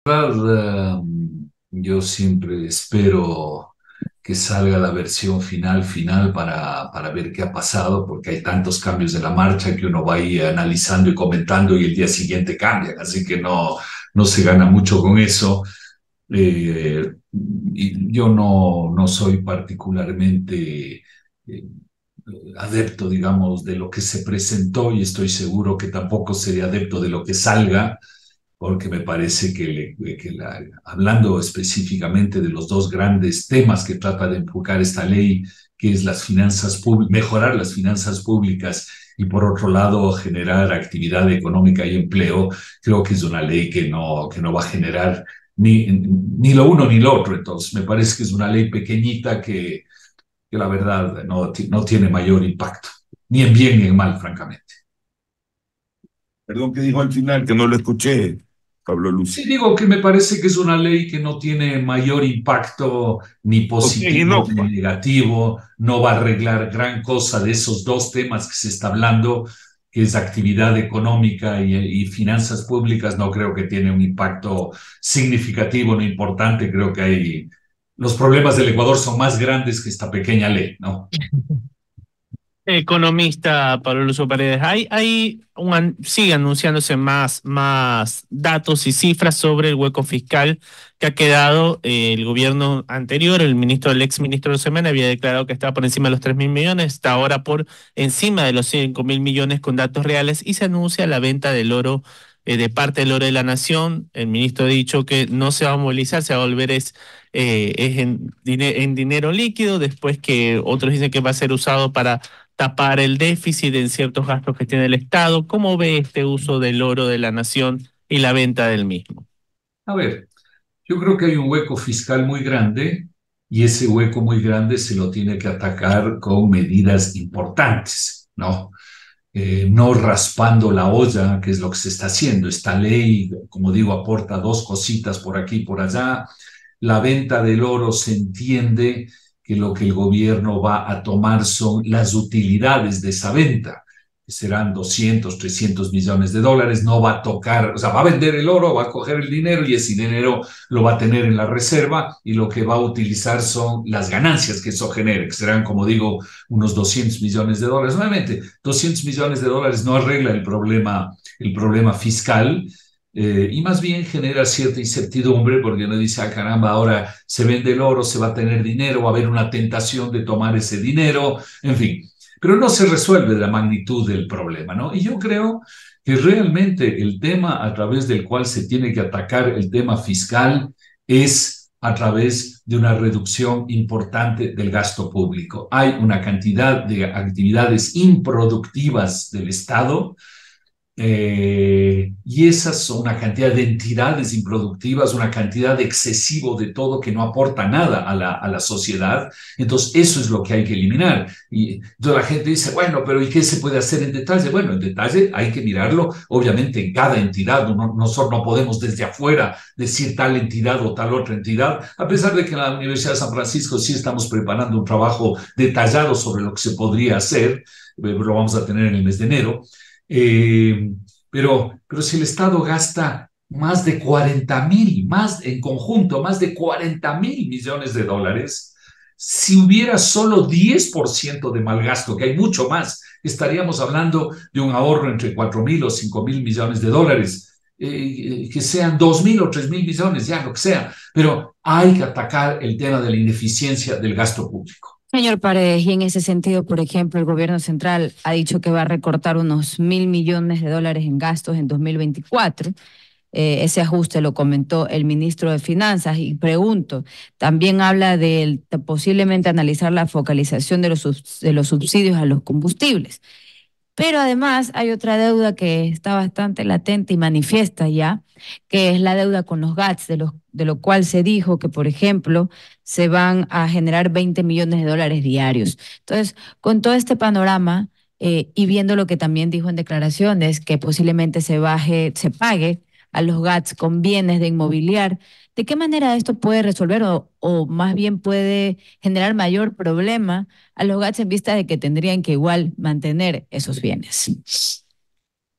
verdad, yo siempre espero que salga la versión final para ver qué ha pasado, porque hay tantos cambios de la marcha que uno va ahí analizando y comentando y el día siguiente cambian, así que no se gana mucho con eso. Y yo no soy particularmente adepto, digamos, de lo que se presentó y estoy seguro que tampoco seré adepto de lo que salga porque me parece hablando específicamente de los dos grandes temas que trata de enfocar esta ley, que es las finanzas públicas, mejorar las finanzas públicas y por otro lado generar actividad económica y empleo, creo que es una ley que no va a generar ni lo uno ni lo otro. Entonces, me parece que es una ley pequeñita que la verdad no tiene mayor impacto, ni en bien ni en mal, francamente. Perdón, ¿qué dijo al final? Que no lo escuché, Pablo Sí, Lucio. digo que me parece que es una ley que no tiene mayor impacto ni Ok, positivo ni inocua. negativo, no va a arreglar gran cosa de esos dos temas que se está hablando, que es actividad económica y finanzas públicas, no creo que tiene un impacto significativo ni importante, creo que los problemas del Ecuador son más grandes que esta pequeña ley, ¿no? Economista Pablo Lucio Paredes, sigue anunciándose más datos y cifras sobre el hueco fiscal que ha quedado. El gobierno anterior, el ex ministro de Semana había declarado que estaba por encima de los 3.000 millones, está ahora por encima de los 5.000 millones con datos reales y se anuncia la venta del oro, de parte del oro de la nación. El ministro ha dicho que no se va a movilizar, se va a volver es en dinero líquido, después que otros dicen que va a ser usado para tapar el déficit en ciertos gastos que tiene el Estado. ¿Cómo ve este uso del oro de la nación y la venta del mismo? A ver, yo creo que hay un hueco fiscal muy grande y ese hueco muy grande se lo tiene que atacar con medidas importantes, ¿no? No raspando la olla, que es lo que se está haciendo. Esta ley, como digo, aporta dos cositas por aquí y por allá. La venta del oro se entiende que lo que el gobierno va a tomar son las utilidades de esa venta, que serán 200, 300 millones de dólares, no va a tocar, o sea, va a vender el oro, va a coger el dinero y ese dinero lo va a tener en la reserva y lo que va a utilizar son las ganancias que eso genere, que serán, como digo, unos 200 millones de dólares. Nuevamente, 200 millones de dólares no arregla el problema fiscal, y más bien genera cierta incertidumbre porque uno dice, ah, caramba, ahora se vende el oro, se va a tener dinero, va a haber una tentación de tomar ese dinero, en fin, pero no se resuelve la magnitud del problema, ¿no? Y yo creo que realmente el tema a través del cual se tiene que atacar el tema fiscal es a través de una reducción importante del gasto público. Hay una cantidad de actividades improductivas del Estado, y esas son una cantidad de entidades improductivas, una cantidad excesivo de todo que no aporta nada a la sociedad. Entonces, eso es lo que hay que eliminar. Y entonces la gente dice, bueno, pero ¿y qué se puede hacer en detalle? Bueno, en detalle hay que mirarlo, obviamente, en cada entidad. Nosotros no podemos desde afuera decir tal entidad o tal otra entidad, a pesar de que en la Universidad de San Francisco sí estamos preparando un trabajo detallado sobre lo que se podría hacer, lo vamos a tener en el mes de enero. Eh, pero si el Estado gasta más de 40.000, más en conjunto, más de 40.000 millones de dólares, si hubiera solo 10% de mal gasto, que hay mucho más, estaríamos hablando de un ahorro entre 4.000 o 5.000 millones de dólares, que sean 2.000 o 3.000 millones, ya lo que sea, pero hay que atacar el tema de la ineficiencia del gasto público. Señor Paredes, y en ese sentido, por ejemplo, el gobierno central ha dicho que va a recortar unos 1.000 millones de dólares en gastos en 2024. Ese ajuste lo comentó el ministro de Finanzas y pregunto, también habla de posiblemente analizar la focalización de los subsidios a los combustibles. Pero además hay otra deuda que está bastante latente y manifiesta ya, que es la deuda con los GATS, de lo cual se dijo que, por ejemplo, se van a generar 20 millones de dólares diarios. Entonces, con todo este panorama, y viendo lo que también dijo en declaraciones, que posiblemente se pague a los GATS con bienes de inmobiliar, ¿de qué manera esto puede resolver o más bien puede generar mayor problema a los GATS en vista de que tendrían que igual mantener esos bienes?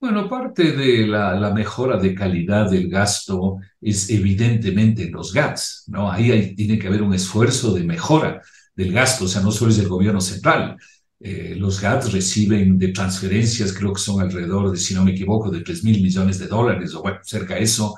Bueno, parte de la mejora de calidad del gasto es evidentemente en los GATS, ¿no? Tiene que haber un esfuerzo de mejora del gasto, o sea, no solo es el gobierno central. Los GATS reciben de transferencias, creo que son alrededor de, si no me equivoco, de 3.000 millones de dólares, o bueno, cerca de eso.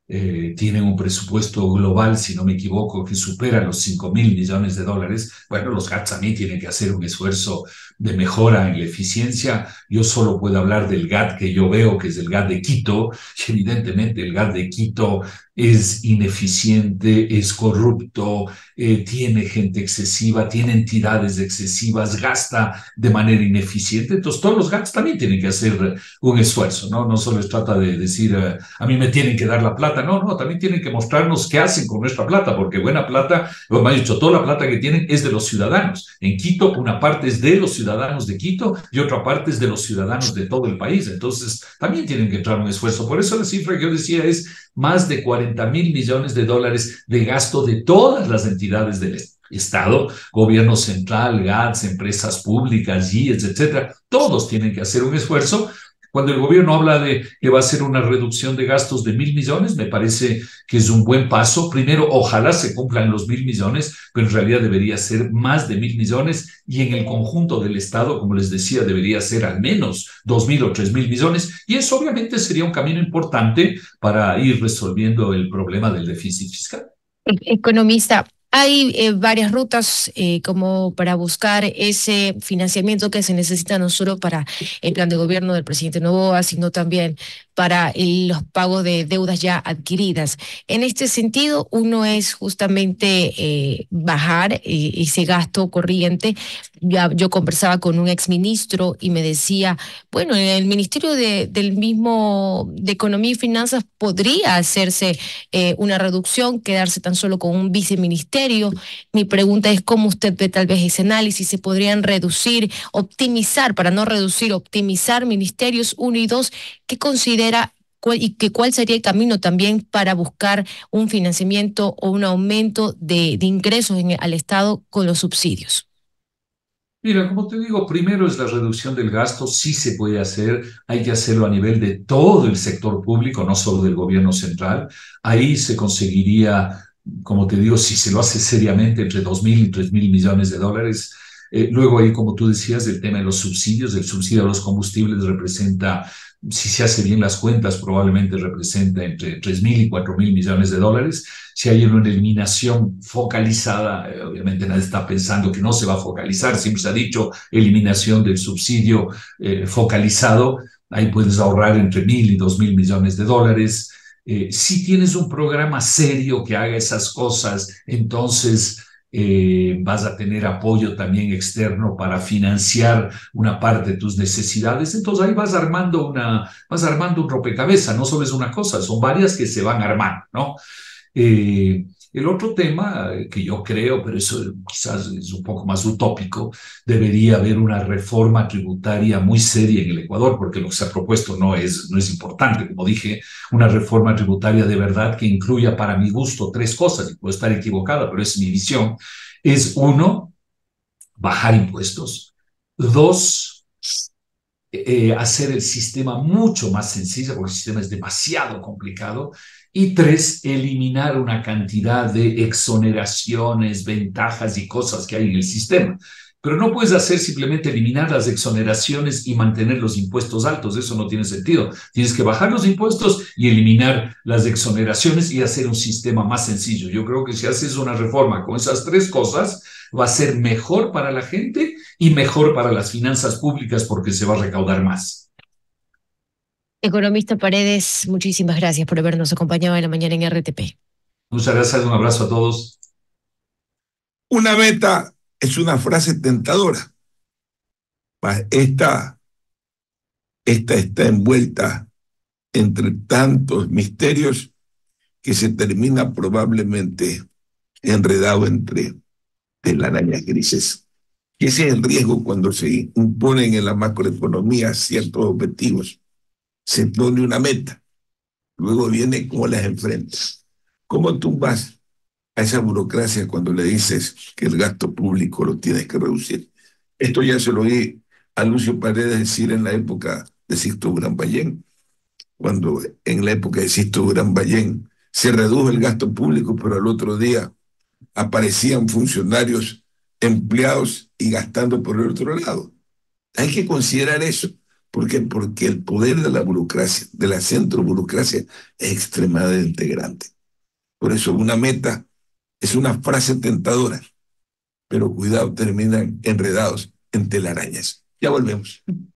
Tienen un presupuesto global, si no me equivoco, que supera los 5.000 millones de dólares. Bueno, los GATS también tienen que hacer un esfuerzo de mejora en la eficiencia. Yo solo puedo hablar del GAT que yo veo, que es el GAT de Quito, y evidentemente el GAT de Quito es ineficiente, es corrupto, tiene gente excesiva, tiene entidades excesivas, gasta de manera ineficiente. Entonces, todos los GATs también tienen que hacer un esfuerzo, ¿no? No solo se trata de decir, a mí me tienen que dar la plata, no, también tienen que mostrarnos qué hacen con nuestra plata, porque buena plata, como me han dicho, toda la plata que tienen es de los ciudadanos. En Quito, una parte es de los ciudadanos de Quito y otra parte es de los ciudadanos de todo el país. Entonces, también tienen que entrar un esfuerzo. Por eso la cifra que yo decía es más de 40.000 millones de dólares de gasto de todas las entidades del Estado, gobierno central, GATS, empresas públicas, GIES, etcétera. Todos tienen que hacer un esfuerzo. Cuando el gobierno habla de que va a ser una reducción de gastos de 1.000 millones, me parece que es un buen paso. Primero, ojalá se cumplan los 1.000 millones, pero en realidad debería ser más de 1.000 millones y en el conjunto del Estado, como les decía, debería ser al menos 2.000 o 3.000 millones. Y eso obviamente sería un camino importante para ir resolviendo el problema del déficit fiscal. Economista, hay varias rutas como para buscar ese financiamiento que se necesita no solo para el plan de gobierno del presidente Noboa, sino también para los pagos de deudas ya adquiridas. En este sentido, uno es justamente bajar ese gasto corriente. Yo conversaba con un exministro y me decía, bueno, en el Ministerio del mismo de Economía y Finanzas podría hacerse una reducción, quedarse tan solo con un viceministerio. Mi pregunta es cómo usted ve tal vez ese análisis, se podrían reducir, optimizar, para no reducir, optimizar ministerios 1 y 2, ¿qué considera cuál sería el camino también para buscar un financiamiento o un aumento de ingresos al Estado con los subsidios? Mira, como te digo, primero es la reducción del gasto, sí se puede hacer, hay que hacerlo a nivel de todo el sector público, no solo del gobierno central. Ahí se conseguiría, como te digo, si se lo hace seriamente, entre 2.000 y 3.000 millones de dólares. Luego ahí, como tú decías, el tema de los subsidios, el subsidio a los combustibles representa, si se hace bien las cuentas, probablemente representa entre 3.000 y 4.000 millones de dólares. Si hay una eliminación focalizada, obviamente nadie está pensando que no se va a focalizar, siempre se ha dicho eliminación del subsidio focalizado, ahí puedes ahorrar entre 1.000 y 2.000 millones de dólares. Si tienes un programa serio que haga esas cosas, entonces vas a tener apoyo también externo para financiar una parte de tus necesidades. Entonces ahí vas armando un rompecabezas, no solo es una cosa, son varias que se van armando, ¿no? El otro tema que yo creo, pero eso quizás es un poco más utópico, debería haber una reforma tributaria muy seria en el Ecuador, porque lo que se ha propuesto no es importante. Como dije, una reforma tributaria de verdad que incluya, para mi gusto, 3 cosas, y puedo estar equivocada, pero es mi visión. Es 1, bajar impuestos. 2, hacer el sistema mucho más sencillo, porque el sistema es demasiado complicado. Y 3, eliminar una cantidad de exoneraciones, ventajas y cosas que hay en el sistema. Pero no puedes hacer simplemente eliminar las exoneraciones y mantener los impuestos altos. Eso no tiene sentido. Tienes que bajar los impuestos y eliminar las exoneraciones y hacer un sistema más sencillo. Yo creo que si haces una reforma con esas 3 cosas, va a ser mejor para la gente y mejor para las finanzas públicas porque se va a recaudar más. Economista Paredes, muchísimas gracias por habernos acompañado en la mañana en RTP. Muchas gracias, un abrazo a todos. Una meta es una frase tentadora. Esta está envuelta entre tantos misterios que se termina probablemente enredado entre telarañas grises. Y ese es el riesgo cuando se imponen en la macroeconomía ciertos objetivos. Se pone una meta, luego viene cómo las enfrentas. ¿Cómo tú vas a esa burocracia cuando le dices que el gasto público lo tienes que reducir? Esto ya se lo oí a Lucio Paredes decir en la época de Sixto Durán Ballén, cuando en la época de Sixto Durán Ballén se redujo el gasto público, pero al otro día aparecían funcionarios empleados y gastando por el otro lado. Hay que considerar eso. ¿Por qué? Porque el poder de la burocracia, de la centroburocracia, es extremadamente grande. Por eso una meta es una frase tentadora, pero cuidado, terminan enredados en telarañas. Ya volvemos.